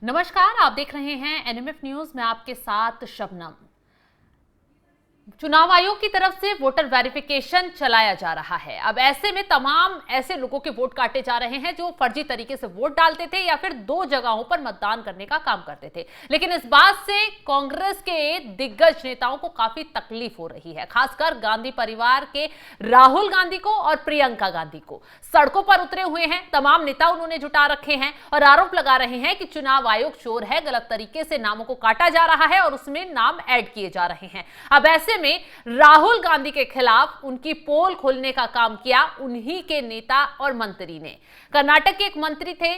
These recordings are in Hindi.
नमस्कार, आप देख रहे हैं एनएमएफ न्यूज में आपके साथ शबनम। चुनाव आयोग की तरफ से वोटर वेरिफिकेशन चलाया जा रहा है। अब ऐसे में तमाम ऐसे लोगों के वोट काटे जा रहे हैं जो फर्जी तरीके से वोट डालते थे या फिर दो जगहों पर मतदान करने का काम करते थे। लेकिन इस बात से कांग्रेस के दिग्गज नेताओं को काफी तकलीफ हो रही है, खासकर गांधी परिवार के राहुल गांधी को और प्रियंका गांधी को। सड़कों पर उतरे हुए हैं तमाम नेता, उन्होंने जुटा रखे हैं और आरोप लगा रहे हैं कि चुनाव आयोग चोर है, गलत तरीके से नामों को काटा जा रहा है और उसमें नाम ऐड किए जा रहे हैं। अब ऐसे में राहुल गांधी के खिलाफ उनकी पोल खोलने का काम किया उन्हीं के नेता और मंत्री ने। कर्नाटक के एक मंत्री थे,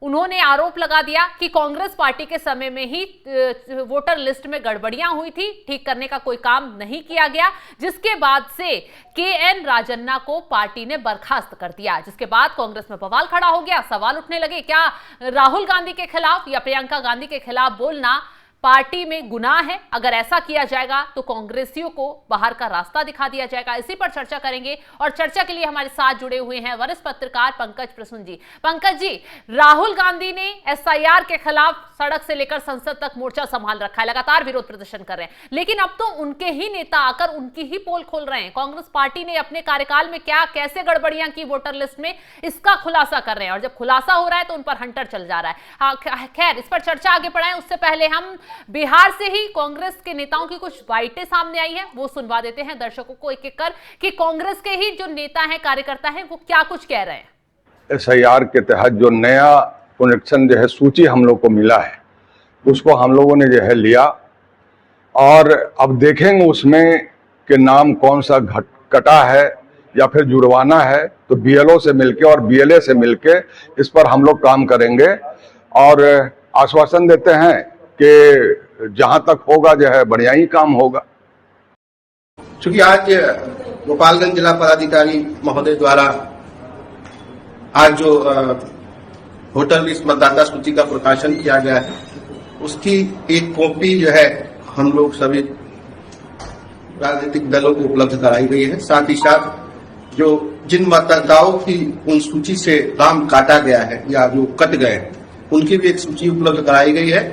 उन्होंने आरोप लगा दिया कि कांग्रेस पार्टी के समय में ही वोटर लिस्ट में गड़बड़ियां हुई थी, ठीक करने का कोई काम नहीं किया गया, जिसके बाद से केएन राजन्ना को पार्टी ने बर्खास्त कर दिया। जिसके बाद कांग्रेस में बवाल खड़ा हो गया, सवाल उठने लगे क्या राहुल गांधी के खिलाफ या प्रियंका गांधी के खिलाफ बोलना पार्टी में गुनाह है? अगर ऐसा किया जाएगा तो कांग्रेसियों को बाहर का रास्ता दिखा दिया जाएगा। इसी पर चर्चा करेंगे और चर्चा के लिए हमारे साथ जुड़े हुए हैं वरिष्ठ पत्रकार पंकज प्रसून जी। पंकज जी, राहुल गांधी ने एसआईआर के खिलाफ सड़क से लेकर संसद तक मोर्चा संभाल रखा है, लगातार विरोध प्रदर्शन कर रहे हैं, लेकिन अब तो उनके ही नेता आकर उनकी ही पोल खोल रहे हैं। कांग्रेस पार्टी ने अपने कार्यकाल में क्या कैसे गड़बड़ियां की वोटर लिस्ट में, इसका खुलासा कर रहे हैं और जब खुलासा हो रहा है तो उन पर हंटर चल जा रहा है। खैर, इस पर चर्चा आगे बढ़ाएं उससे पहले हम बिहार से ही कांग्रेस के नेताओं की कुछ बाइटें सामने आई है, वो सुनवा देते हैं दर्शकों को एक एक कर कि कांग्रेस के ही जो नेता हैं, कार्यकर्ता हैं, वो क्या कुछ कह रहे हैं। एसआईआर के तहत जो नया कनेक्शन जो है सूची हम लोग को मिला है, उसको हम लोगों ने जो है लिया और अब देखेंगे उसमें के नाम कौन सा कटा है या फिर जुड़वाना है, तो बीएलओ से मिलके और बीएलए से मिलके इस पर हम लोग काम करेंगे और आश्वासन देते हैं कि जहां तक होगा जो है बढ़िया ही काम होगा। चूंकि आज गोपालगंज जिला पदाधिकारी महोदय द्वारा आज जो वोटर लिस्ट मतदाता सूची का प्रकाशन किया गया है, उसकी एक कॉपी जो है हम लोग सभी राजनीतिक दलों को उपलब्ध कराई गई है। साथ ही साथ जो जिन मतदाताओं की उन सूची से नाम काटा गया है या जो कट गए हैं, उनकी भी एक सूची उपलब्ध कराई गई है।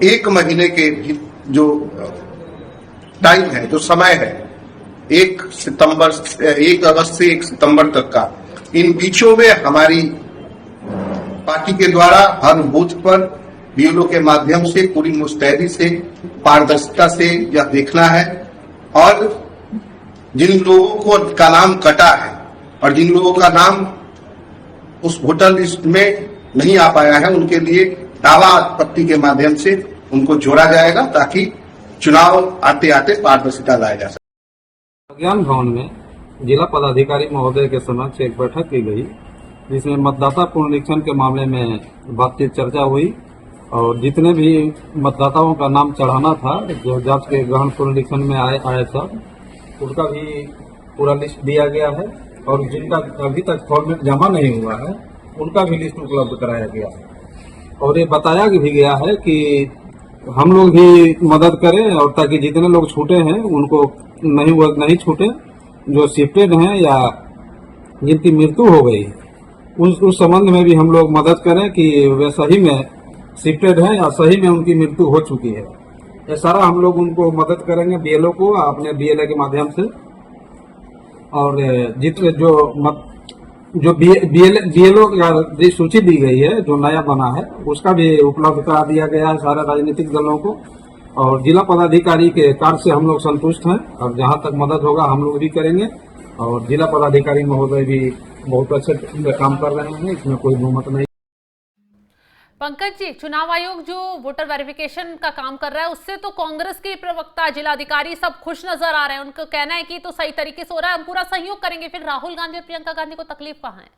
एक महीने के जो टाइम है, जो समय है, 1 अगस्त से 1 सितंबर तक का, इन बीचों में हमारी पार्टी के द्वारा हर बूथ पर बीएलओ के माध्यम से पूरी मुस्तैदी से, पारदर्शिता से यह देखना है और जिन लोगों को का नाम कटा है और जिन लोगों का नाम उस वोटर लिस्ट में नहीं आ पाया है, उनके लिए दावा आपत्ति के माध्यम से उनको जोड़ा जाएगा ताकि चुनाव आते आते पारदर्शिता लाया जा सके। ज्ञान भवन में जिला पदाधिकारी महोदय के समक्ष एक बैठक की गई, जिसमें मतदाता पुनरीक्षण के मामले में बातचीत चर्चा हुई और जितने भी मतदाताओं का नाम चढ़ाना था, जो जांच के ग्रहण पुनरीक्षण में आए सब, उनका भी पूरा लिस्ट दिया गया है और जिनका अभी तक फॉर्मेट जमा नहीं हुआ है, उनका भी लिस्ट उपलब्ध कराया गया है। और ये बताया भी गया है कि हम लोग भी मदद करें और ताकि जितने लोग छूटे हैं उनको नहीं छूटे, जो शिफ्टेड हैं या जिनकी मृत्यु हो गई उस संबंध में भी हम लोग मदद करें कि वे सही में शिफ्टेड हैं या सही में उनकी मृत्यु हो चुकी है। ये सारा हम लोग उनको मदद करेंगे, बीएलओ को अपने बीएलए के माध्यम से। और जितने जो बीएलओ की सूची दी गई है, जो नया बना है, उसका भी उपलब्ध करा दिया गया है सारे राजनीतिक दलों को। और जिला पदाधिकारी के कार्य से हम लोग संतुष्ट हैं और जहां तक मदद होगा हम लोग भी करेंगे और जिला पदाधिकारी महोदय भी बहुत अच्छे काम कर रहे हैं, इसमें कोई बहुमत नहीं। पंकज जी, चुनाव आयोग जो वोटर वेरिफिकेशन का काम कर रहा है, उससे तो कांग्रेस के प्रवक्ता, जिलाधिकारी सब खुश नजर आ रहे हैं। उनका कहना है कि तो सही तरीके से हो रहा है, हम पूरा सहयोग करेंगे। फिर राहुल गांधी और प्रियंका गांधी को तकलीफ कहाँ है?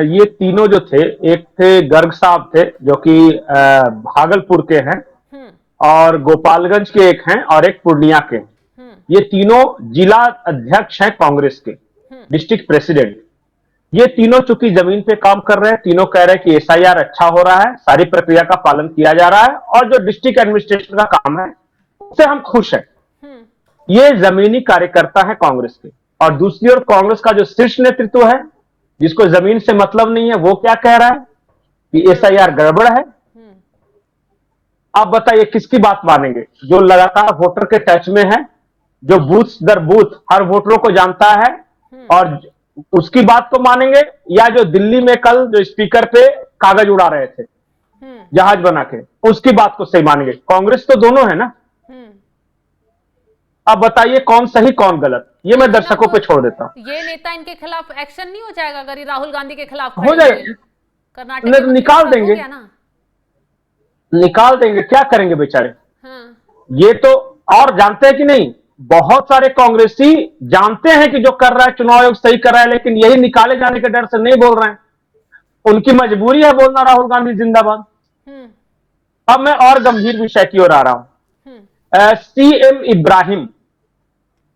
ये तीनों जो थे, एक थे गर्ग साहब थे जो कि भागलपुर के हैं और गोपालगंज के एक हैं और एक पूर्णिया के। ये तीनों जिला अध्यक्ष हैं कांग्रेस के, डिस्ट्रिक्ट प्रेसिडेंट। ये तीनों चूंकि जमीन पे काम कर रहे हैं, तीनों कह रहे हैं कि एसआईआर अच्छा हो रहा है, सारी प्रक्रिया का पालन किया जा रहा है और जो डिस्ट्रिक्ट एडमिनिस्ट्रेशन का काम है उससे हम खुश हैं। ये जमीनी कार्यकर्ता है कांग्रेस के। और दूसरी ओर कांग्रेस का जो शीर्ष नेतृत्व है, जिसको जमीन से मतलब नहीं है, वो क्या कह रहा है कि एसआईआर गड़बड़ है। अब बताइए किसकी बात मानेंगे? जो लगातार वोटर के टच में है, जो बूथ दर बूथ हर वोटरों को जानता है, और उसकी बात को मानेंगे, या जो दिल्ली में कल जो स्पीकर पे कागज उड़ा रहे थे जहाज बना के, उसकी बात को सही मानेंगे? कांग्रेस तो दोनों है ना। अब बताइए कौन सही कौन गलत, ये मैं दर्शकों पे छोड़ देता हूं। ये नेता इनके खिलाफ एक्शन नहीं हो जाएगा अगर ये राहुल गांधी के खिलाफ हो जाएगा, कर्नाटक में निकाल देंगे, निकाल देंगे, क्या करेंगे बेचारे। ये तो, और जानते हैं कि नहीं, बहुत सारे कांग्रेसी जानते हैं कि जो कर रहा है चुनाव आयोग सही कर रहा है, लेकिन यही निकाले जाने के डर से नहीं बोल रहे हैं। उनकी मजबूरी है बोलना राहुल गांधी जिंदाबाद। अब मैं और गंभीर विषय की ओर आ रहा हूं। सीएम इब्राहिम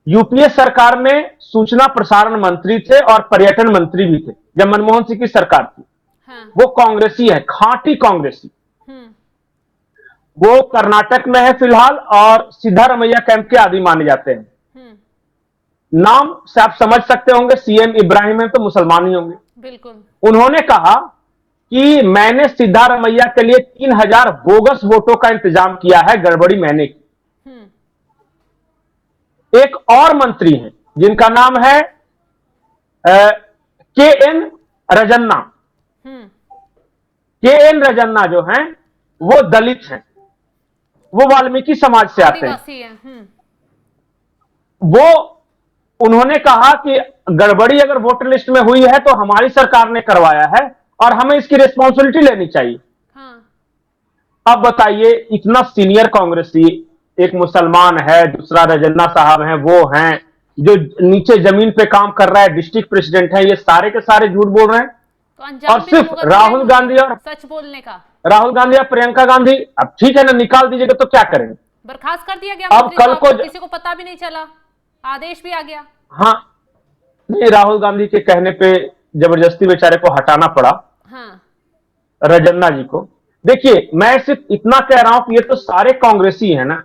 यूपीए सरकार में सूचना प्रसारण मंत्री थे और पर्यटन मंत्री भी थे जब मनमोहन सिंह की सरकार थी। वो कांग्रेसी है, खांटी कांग्रेसी। वो कर्नाटक में है फिलहाल, और सिद्धारमैया कैंप के आदि माने जाते हैं। नाम से आप समझ सकते होंगे, सीएम इब्राहिम है तो मुसलमान ही होंगे। बिल्कुल। उन्होंने कहा कि मैंने सिद्धारमैया के लिए 3000 बोगस वोटों का इंतजाम किया है, गड़बड़ी मैंने की। एक और मंत्री हैं जिनका नाम है के एन रजन्ना। के एन रजन्ना जो हैं वो दलित हैं, वो वाल्मीकि समाज से आते हैं। वो, उन्होंने कहा कि गड़बड़ी अगर वोटर लिस्ट में हुई है तो हमारी सरकार ने करवाया है और हमें इसकी रिस्पॉन्सिबिलिटी लेनी चाहिए। अब बताइए, इतना सीनियर कांग्रेसी, एक मुसलमान है, दूसरा रजन्ना साहब हैं, वो हैं जो नीचे जमीन पे काम कर रहा है, डिस्ट्रिक्ट प्रेसिडेंट है, ये सारे के सारे झूठ बोल रहे हैं। तो और सिर्फ राहुल गांधी और सच बोलने का, राहुल गांधी या प्रियंका गांधी, अब ठीक है ना, निकाल दीजिएगा तो क्या करेंगे? बर्खास्त कर दिया गया। अब कल को किसी को पता भी नहीं चला, आदेश भी आ गया। हाँ, नहीं, राहुल गांधी के कहने पे जबरदस्ती बेचारे को हटाना पड़ा। रजन्ना जी को। देखिए, मैं सिर्फ इतना कह रहा हूं कि ये तो सारे कांग्रेसी है ना,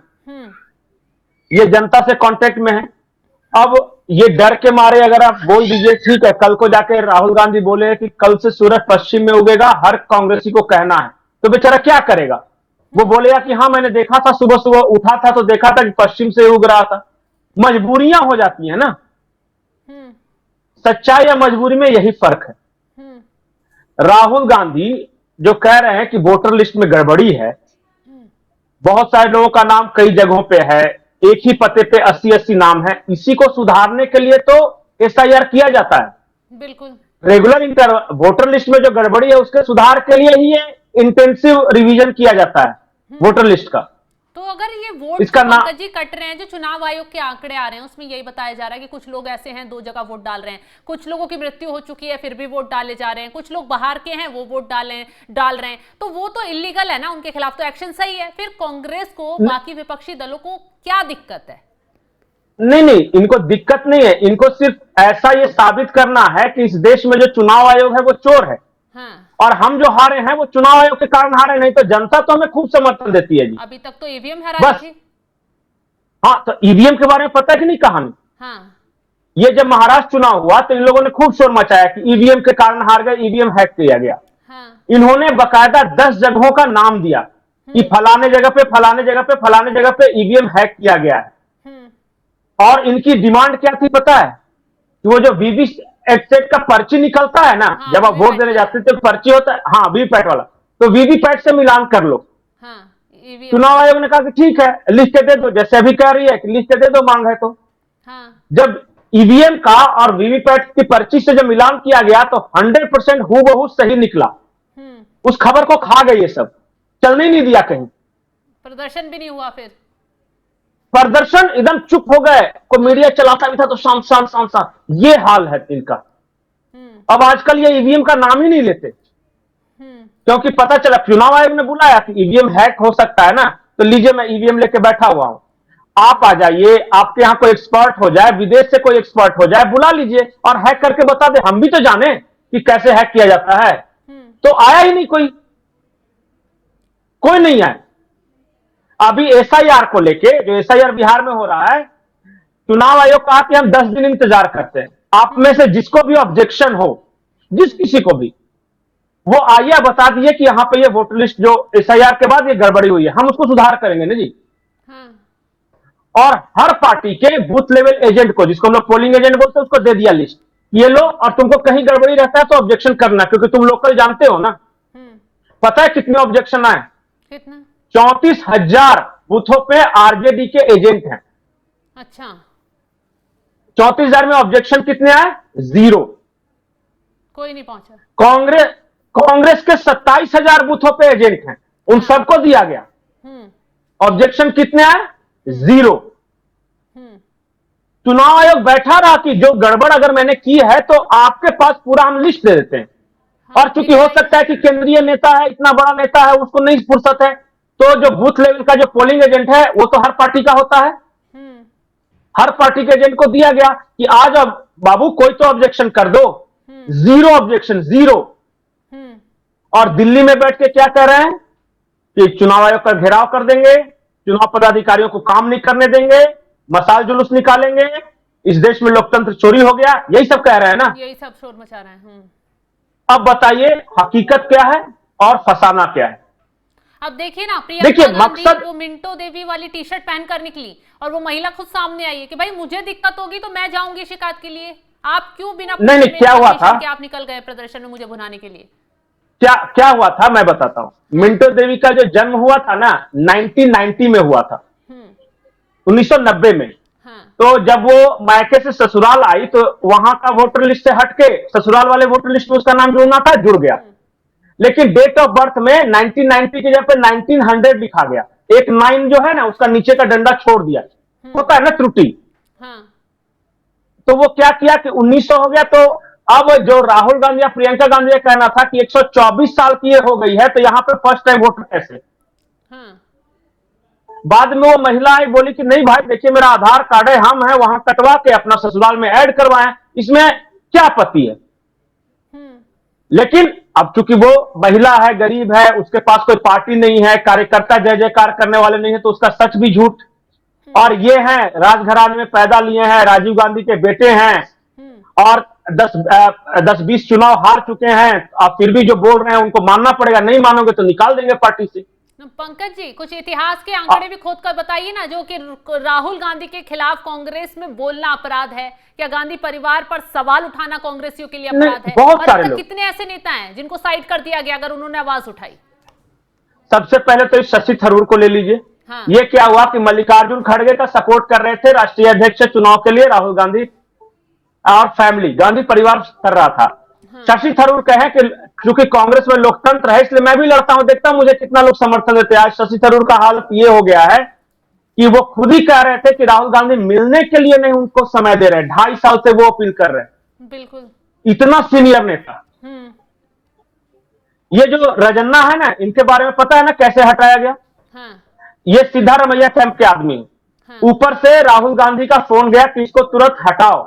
ये जनता से कांटेक्ट में है। अब ये डर के मारे अगर आप बोल दीजिए ठीक है, कल को जाके राहुल गांधी बोले कि कल से सूरज पश्चिम में उगेगा, हर कांग्रेसी को कहना है, तो बेचारा क्या करेगा? वो बोलेगा कि हाँ मैंने देखा था, सुबह सुबह उठा था तो देखा था कि पश्चिम से उग रहा था। मजबूरियां हो जाती है ना, सच्चाई या मजबूरी में यही फर्क है। राहुल गांधी जो कह रहे हैं कि वोटर लिस्ट में गड़बड़ी है, बहुत सारे लोगों का नाम कई जगहों पे है, एक ही पते पे 80-80 नाम है, इसी को सुधारने के लिए तो एसआईआर किया जाता है। बिल्कुल। रेगुलर वोटर लिस्ट में जो गड़बड़ी है उसके सुधार के लिए ही ये इंटेंसिव रिवीजन किया जाता है वोटर लिस्ट का। तो अगर ये वोट इसका पंकज जी कट रहे हैं, जो चुनाव आयोग के आंकड़े आ रहे हैं उसमें यही बताया जा रहा है कि कुछ लोग ऐसे हैं 2 जगह वोट डाल रहे हैं, कुछ लोगों की मृत्यु हो चुकी है फिर भी वोट डाले जा रहे हैं, कुछ लोग बाहर के हैं वो वोट डाल रहे हैं, तो वो तो इलीगल है ना, उनके खिलाफ तो एक्शन सही है। फिर कांग्रेस को, बाकी विपक्षी दलों को क्या दिक्कत है? नहीं, इनको दिक्कत नहीं है, इनको सिर्फ ऐसा ये साबित करना है कि इस देश में जो चुनाव आयोग है वो चोर है। और हम जो हारे हैं वो चुनाव आयोग के कारण हारे, नहीं तो जनता तो हमें खूब समर्थन देती है जी। अभी तक तो ईवीएम हरा थी। हाँ, तो ईवीएम के बारे में पता है कि नहीं कहानी? ये जब महाराष्ट्र चुनाव हुआ तो इन लोगों ने खूब शोर मचाया कि ईवीएम के कारण हार गए, ईवीएम हैक किया गया। इन्होंने बकायदा 10 जगहों का नाम दिया कि फलाने जगह पे, फलाने जगह पे, फलाने जगह पे ईवीएम हैक किया गया है। और इनकी डिमांड क्या थी पता है? कि वो जो वीवी पैट का पर्ची निकलता है ना, जब आप वोट देने जाते तो पर्ची होता है, हाँ वीवीपैट वाला, तो वीवीपैट से मिलान कर लो। चुनाव आयोग ने कहा कि ठीक है लिख के दे दो, जैसे अभी कह रही है कि लिख के दे दो, मांग है तो। जब ईवीएम का और वीवीपैट की पर्ची से जब मिलान किया गया तो 100% हूबहू सही निकला। उस खबर को खा गए ये सब, चलने नहीं दिया कहीं, प्रदर्शन भी नहीं हुआ। फिर प्रदर्शन एकदम चुप हो गए, कोई मीडिया चलाता भी था तो शाम शाम शाम शाम, ये हाल है इनका। अब आजकल ये ईवीएम का नाम ही नहीं लेते, क्योंकि पता चला चुनाव आयोग ने बुलाया कि ईवीएम हैक हो सकता है ना, तो लीजिए मैं ईवीएम लेके बैठा हुआ हूं, आप आ जाइए, आपके यहां कोई एक्सपर्ट हो जाए, विदेश से कोई एक्सपर्ट हो जाए, बुला लीजिए और हैक करके बता दे, हम भी तो जाने कि कैसे हैक किया जाता है। तो आया ही नहीं कोई नहीं आया। अभी एसआईआर को लेके, जो एसआईआर बिहार में हो रहा है, चुनाव आयोग कहा कि हम 10 दिन इंतजार करते हैं, आप में से जिसको भी ऑब्जेक्शन हो, जिस किसी को भी, वो आइए बता दिए कि यहाँ पे ये वोटर लिस्ट जो एसआईआर के बाद ये गड़बड़ी हुई है, हम उसको सुधार करेंगे ना जी। और हर पार्टी के बूथ लेवल एजेंट को, जिसको हम लोग पोलिंग एजेंट बोलते हैं, उसको दे दिया लिस्ट, ये लो, और तुमको कहीं गड़बड़ी रहता है तो ऑब्जेक्शन करना, क्योंकि तुम लोकल जानते हो ना। पता है कितने ऑब्जेक्शन आए? कितना? 34,000 बूथों पे आरजेडी के एजेंट हैं। अच्छा, 34,000 में ऑब्जेक्शन कितने आए? 0। कोई नहीं पहुंचा। कांग्रेस के 27,000 बूथों पे एजेंट हैं, उन सबको दिया गया, ऑब्जेक्शन कितने आए? 0। चुनाव आयोग बैठा रहा कि जो गड़बड़ अगर मैंने की है तो आपके पास पूरा हम लिस्ट दे देते हैं। और चूंकि हो सकता है कि केंद्रीय नेता है, इतना बड़ा नेता है, उसको नहीं फुर्सत है, तो जो बूथ लेवल का जो पोलिंग एजेंट है वो तो हर पार्टी का होता है, हर पार्टी के एजेंट को दिया गया कि आज अब बाबू कोई तो ऑब्जेक्शन कर दो। 0 ऑब्जेक्शन, 0। और दिल्ली में बैठ के क्या कह रहे हैं कि चुनाव आयोग का घेराव कर देंगे, चुनाव पदाधिकारियों को काम नहीं करने देंगे, मसाल जुलूस निकालेंगे, इस देश में लोकतंत्र चोरी हो गया, यही सब कह रहे हैं ना। यही सब शोर मचा रहे हैं। अब बताइए हकीकत क्या है और फसाना क्या है? अब देखिए ना, प्रियंका गांधी मकसद, वो मिंटो देवी वाली टी शर्ट पहनकर निकली और वो महिला खुद सामने आई है कि भाई मुझे दिक्कत होगी तो मैं जाऊंगी शिकायत के लिए, आप क्यों बिना नहीं, क्या हुआ था कि आप निकल गए प्रदर्शन में मुझे भुनाने के लिए? क्या हुआ था मैं बताता हूं। मिंटो देवी का जो जन्म हुआ था ना 1990 में हुआ था, 1990 में। तो जब वो मायके से ससुराल आई तो वहां का वोटर लिस्ट से हटके ससुराल वाले वोटर लिस्ट में उसका नाम जुड़ना था, जुड़ गया। लेकिन डेट ऑफ बर्थ में 1990 की जगह पे 1900 लिखा गया, एक 9 जो है ना उसका नीचे का डंडा छोड़ दिया, होता है ना त्रुटि। तो वो क्या किया कि 1900 हो गया। तो अब जो राहुल गांधी या प्रियंका गांधी का कहना था कि 124 साल की हो गई है तो यहां पे फर्स्ट टाइम वोटर कैसे? बाद में वो महिला आई, बोली कि नहीं भाई देखिए मेरा आधार कार्ड है, हम हैं वहां कटवा के अपना ससुराल में ऐड करवाएं, इसमें क्या आपत्ति है? लेकिन अब चूंकि वो महिला है, गरीब है, उसके पास कोई पार्टी नहीं है, कार्यकर्ता जय जयकार करने वाले नहीं है, तो उसका सच भी झूठ। और ये हैं राजघराने में पैदा लिए हैं, राजीव गांधी के बेटे हैं और 10-20 चुनाव हार चुके हैं, आप फिर भी जो बोल रहे हैं उनको मानना पड़ेगा, नहीं मानोगे तो निकाल देंगे पार्टी से। पंकज जी, कुछ इतिहास के आंकड़े भी खोद कर बताइए ना, जो कि राहुल गांधी के खिलाफ कांग्रेस में बोलना अपराध है, क्या गांधी परिवार पर सवाल उठाना कांग्रेसियों के लिए अपराध है? बहुत सारे लोग, कितने ऐसे नेता हैं जिनको साइड कर दिया गया अगर उन्होंने आवाज उठाई? सबसे पहले तो शशि थरूर को ले लीजिए। ये क्या हुआ कि मल्लिकार्जुन खड़गे का सपोर्ट कर रहे थे राष्ट्रीय अध्यक्ष चुनाव के लिए, राहुल गांधी और फैमिली गांधी परिवार कर रहा था। शशि थरूर कहे कि क्योंकि कांग्रेस में लोकतंत्र है इसलिए मैं भी लड़ता हूं, देखता हूं मुझे कितना लोग समर्थन देते हैं। आज शशि थरूर का हालत ये हो गया है कि वो खुद ही कह रहे थे कि राहुल गांधी मिलने के लिए नहीं उनको समय दे रहे, 2.5 साल से वो अपील कर रहे हैं। बिल्कुल, इतना सीनियर नेता। ये जो रजन्ना है ना, इनके बारे में पता है ना कैसे हटाया गया? ये सिद्धारमैया कैंप के आदमी, ऊपर से राहुल गांधी का फोन गया कि इसको तुरंत हटाओ।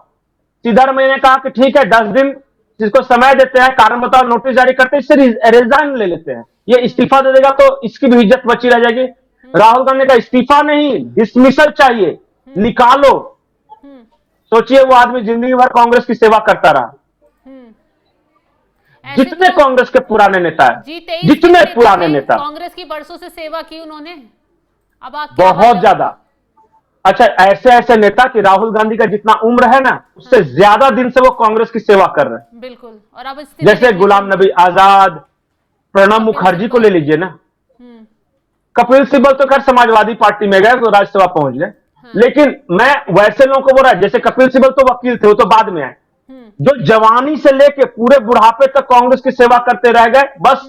सिद्धारमैया ने कहा कि ठीक है 10 दिन जिसको समय देते हैं, कारण बताओ नोटिस जारी करते हैं, इससे रिजाइन ले लेते हैं, ये इस्तीफा दे देगा तो इसकी भी इज्जत बची रह जाएगी। राहुल गांधी का इस्तीफा नहीं, डिसमिसल चाहिए, निकालो। सोचिए वो आदमी जिंदगी भर कांग्रेस की सेवा करता रहा। जितने तो कांग्रेस के पुराने नेता है, जितने पुराने नेता कांग्रेस की बरसों से सेवा की उन्होंने, अब आप बहुत ज्यादा। अच्छा, ऐसे नेता कि राहुल गांधी का जितना उम्र है ना उससे ज्यादा दिन से वो कांग्रेस की सेवा कर रहे हैं। बिल्कुल। और अब जैसे गुलाम नबी आजाद, प्रणब मुखर्जी को ले लीजिए ना। कपिल सिब्बल तो खैर समाजवादी पार्टी में गए तो राज्यसभा पहुंच गए, लेकिन मैं वैसे लोगों को बोल रहा, जैसे कपिल सिब्बल तो वकील थे, वो तो बाद में आए, जो जवानी से लेके पूरे बुढ़ापे तक कांग्रेस की सेवा करते रह गए, बस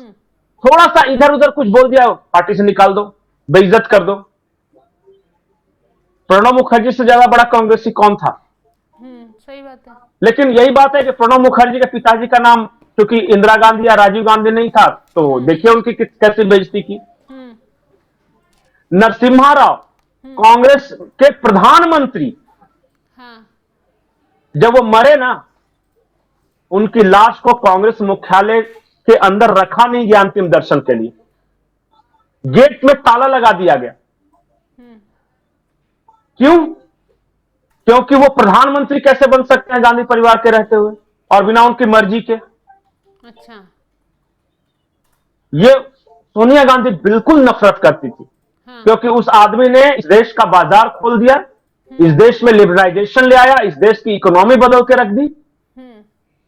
थोड़ा सा इधर उधर कुछ बोल दिया पार्टी से निकाल दो, बेइज्जत कर दो। प्रणब मुखर्जी से ज्यादा बड़ा कांग्रेसी कौन था? सही बात है। लेकिन यही बात है कि प्रणब मुखर्जी के पिताजी का नाम क्योंकि इंदिरा गांधी या राजीव गांधी नहीं था, तो देखिए उनकी कैसे बेइज्जती की। नरसिम्हा राव, कांग्रेस के प्रधानमंत्री, जब वो मरे ना, उनकी लाश को कांग्रेस मुख्यालय के अंदर रखा नहीं गया अंतिम दर्शन के लिए, गेट में ताला लगा दिया गया। क्यों? क्योंकि वो प्रधानमंत्री कैसे बन सकते हैं गांधी परिवार के रहते हुए और बिना उनकी मर्जी के? अच्छा। ये सोनिया गांधी बिल्कुल नफरत करती थी, क्योंकि उस आदमी ने इस देश का बाजार खोल दिया, इस देश में लिबरलाइजेशन ले आया, इस देश की इकोनॉमी बदल के रख दी।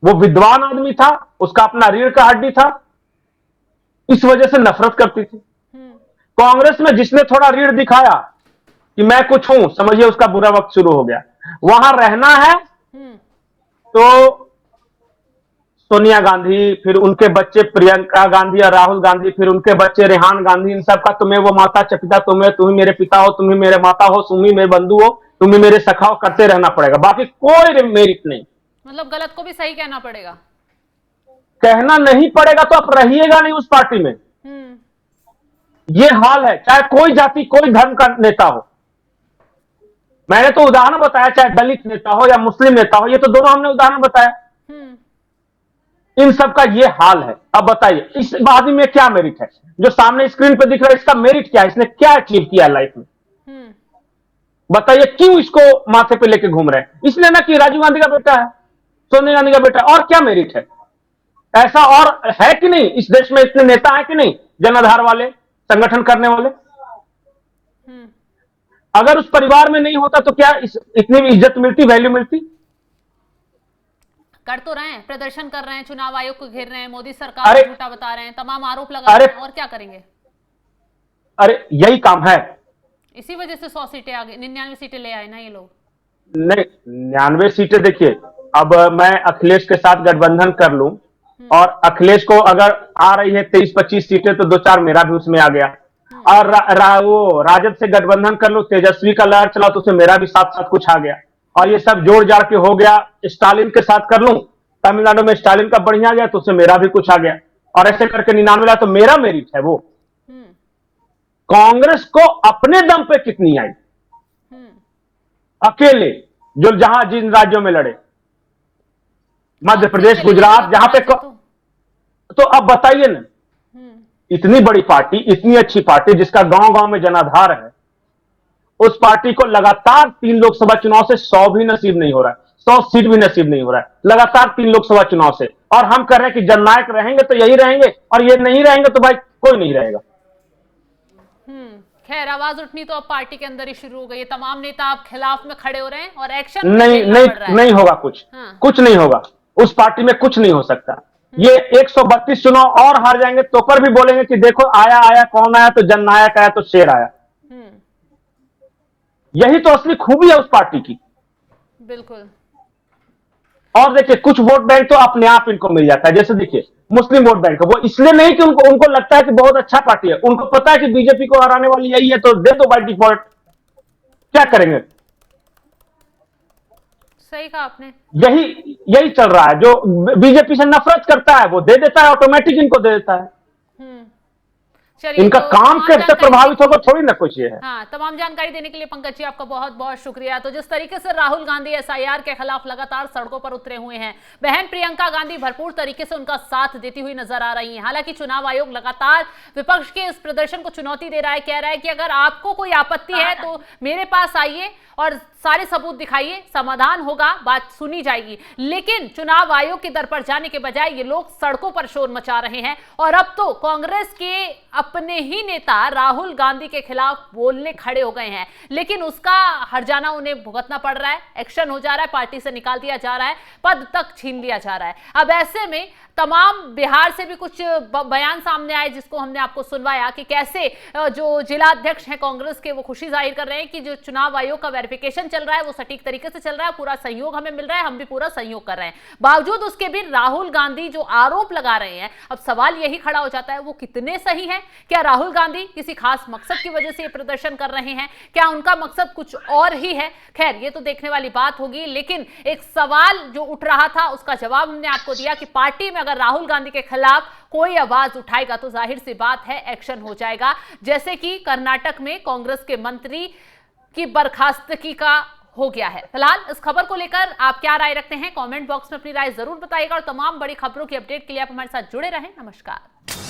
वो विद्वान आदमी था, उसका अपना रीढ़ का हड्डी था, इस वजह से नफरत करती थी। कांग्रेस में जिसने थोड़ा रीढ़ दिखाया कि मैं कुछ हूं, समझिए उसका बुरा वक्त शुरू हो गया। वहां रहना है तो सोनिया गांधी, फिर उनके बच्चे प्रियंका गांधी और राहुल गांधी, फिर उनके बच्चे रेहान गांधी, इन सबका तुम्हें वो माता चपिता, तुम्हें, तुम ही मेरे पिता हो, तुम ही मेरे माता हो, तुम ही मेरे बंधु हो, तुम ही मेरे सखा हो, करते रहना पड़ेगा, बाकी कोई मेरिट नहीं। मतलब गलत को भी सही कहना पड़ेगा, कहना नहीं पड़ेगा तो आप रहिएगा नहीं उस पार्टी में। ये हाल है, चाहे कोई जाति कोई धर्म का नेता हो। मैंने तो उदाहरण बताया, चाहे दलित नेता हो या मुस्लिम नेता हो, ये तो दोनों हमने उदाहरण बताया। इन सब का ये हाल है। अब बताइए इस आदमी में क्या मेरिट है? जो सामने स्क्रीन पे दिख रहा है, इसका मेरिट क्या है? इसने क्या अचीव किया लाइफ में? बताइए क्यों इसको माथे पे लेके घूम रहे हैं? इसलिए ना कि राजीव गांधी का बेटा है, सोनिया गांधी का बेटा है, और क्या मेरिट है? ऐसा और है कि नहीं? इस देश में इतने नेता है कि नहीं, जनाधार वाले, संगठन करने वाले? अगर उस परिवार में नहीं होता तो क्या इतनी भी इज्जत मिलती, वैल्यू मिलती? कर तो रहे हैं, प्रदर्शन कर रहे हैं, चुनाव आयोग को घेर रहे हैं, मोदी सरकार को झूठा बता रहे हैं, तमाम आरोप लगा रहे हैं, और क्या करेंगे? अरे यही काम है, इसी वजह से 100 सीटें आ गई, 99 सीटें ले आए ना ये लोग। नहीं 99 सीटें, देखिए अब मैं अखिलेश के साथ गठबंधन कर लूं और अखिलेश को अगर आ रही है 23-25 सीटें तो 2-4 मेरा भी उसमें आ गया, और वो राजद से गठबंधन कर लो, तेजस्वी का लहर चला तो उसमें मेरा भी साथ साथ कुछ आ गया, और ये सब जोड़ जाड़ के हो गया। स्टालिन के साथ कर लूं, तमिलनाडु में स्टालिन का बढ़िया गया तो उससे मेरा भी कुछ आ गया, और ऐसे करके 99 तो मेरा मेरिट है। वो कांग्रेस को अपने दम पे कितनी आई अकेले, जो जहां जिन राज्यों में लड़े, मध्य प्रदेश, गुजरात, जहां पे तो अब बताइए ना, इतनी बड़ी पार्टी, इतनी अच्छी पार्टी जिसका गांव गांव में जनाधार है, उस पार्टी को लगातार 3 लोकसभा चुनाव से 100 भी नसीब नहीं हो रहा है, 100 सीट भी नसीब नहीं हो रहा है, लगातार 3 लोकसभा चुनाव से। और हम कह रहे हैं कि जननायक रहेंगे तो यही रहेंगे, और ये नहीं रहेंगे तो भाई कोई नहीं रहेगा। खैर, आवाज उठनी तो अब पार्टी के अंदर ही शुरू हो गई है, तमाम नेता आप खिलाफ में खड़े हो रहे हैं और एक्शन नहीं होगा, कुछ नहीं होगा, उस पार्टी में कुछ नहीं हो सकता। ये 132 चुनाव और हार जाएंगे तो पर भी बोलेंगे कि देखो आया कौन आया, तो जननायक आया, तो शेर आया। यही तो असली खूबी है उस पार्टी की। बिल्कुल। और देखिए कुछ वोट बैंक तो अपने आप इनको मिल जाता है, जैसे देखिए मुस्लिम वोट बैंक, वो इसलिए नहीं कि उनको लगता है कि बहुत अच्छा पार्टी है, उनको पता है कि बीजेपी को हराने वाली यही है, तो दे दो बाय डिफॉल्ट। क्या करेंगे? सही कहा आपने। यही चल रहा है। जो बीजेपी से नफरत करता है वो दे देता है, ऑटोमेटिक इनको दे देता है। इनका तो काम कैसे प्रभावित होगा थोड़ी ना कुछ ये है। हाँ, तमाम जानकारी देने के लिए पंकज जी आपका बहुत बहुत शुक्रिया। तो जिस तरीके से राहुल गांधी एसआईआर के खिलाफ लगातार सड़कों पर उतरे हुए हैं, बहन प्रियंका गांधी भरपूर तरीके से उनका साथ देती हुई नजर आ रही हैं। हालांकि चुनाव आयोग लगातार विपक्ष के इस प्रदर्शन को चुनौती दे रहा है, कह रहा है कि अगर आपको कोई आपत्ति है तो मेरे पास आइए और सारे सबूत दिखाइए, समाधान होगा, बात सुनी जाएगी। लेकिन चुनाव आयोग के दर पर जाने के बजाय ये लोग सड़कों पर शोर मचा रहे हैं, और अब तो कांग्रेस के अपने ही नेता राहुल गांधी के खिलाफ बोलने खड़े हो गए हैं। लेकिन उसका हर्जाना उन्हें भुगतना पड़ रहा है, एक्शन हो जा रहा है, पार्टी से निकाल दिया जा रहा है, पद तक छीन लिया जा रहा है। अब ऐसे में तमाम बिहार से भी कुछ बयान सामने आए, जिसको हमने आपको सुनवाया कि कैसे जो जिला अध्यक्ष हैं कांग्रेस के, वो खुशी जाहिर कर रहे हैं कि जो चुनाव आयोग का वेरिफिकेशन चल रहा है वो सटीक तरीके से चल रहा है, पूरा सहयोग हमें मिल रहा है, हम भी पूरा सहयोग कर रहे हैं। बावजूद उसके भी राहुल गांधी जो आरोप लगा रहे हैं, अब सवाल यही खड़ा हो जाता है वो कितने सही है। क्या राहुल गांधी किसी खास मकसद की वजह से ये प्रदर्शन कर रहे हैं? क्या उनका मकसद कुछ और ही है? खैर, ये तो देखने वाली बात होगी। लेकिन एक सवाल जो उठ रहा था उसका जवाब हमने आपको दिया कि पार्टी में अगर राहुल गांधी के खिलाफ कोई आवाज उठाएगा तो जाहिर सी बात है एक्शन हो जाएगा। जैसे कि कर्नाटक में कांग्रेस के मंत्री की बर्खास्तगी का हो गया है। फिलहाल इस खबर को लेकर आप क्या राय रखते हैं? कमेंट बॉक्स में अपनी राय जरूर बताइएगा, और तमाम बड़ी खबरों की अपडेट के लिए आप हमारे साथ जुड़े रहें। नमस्कार।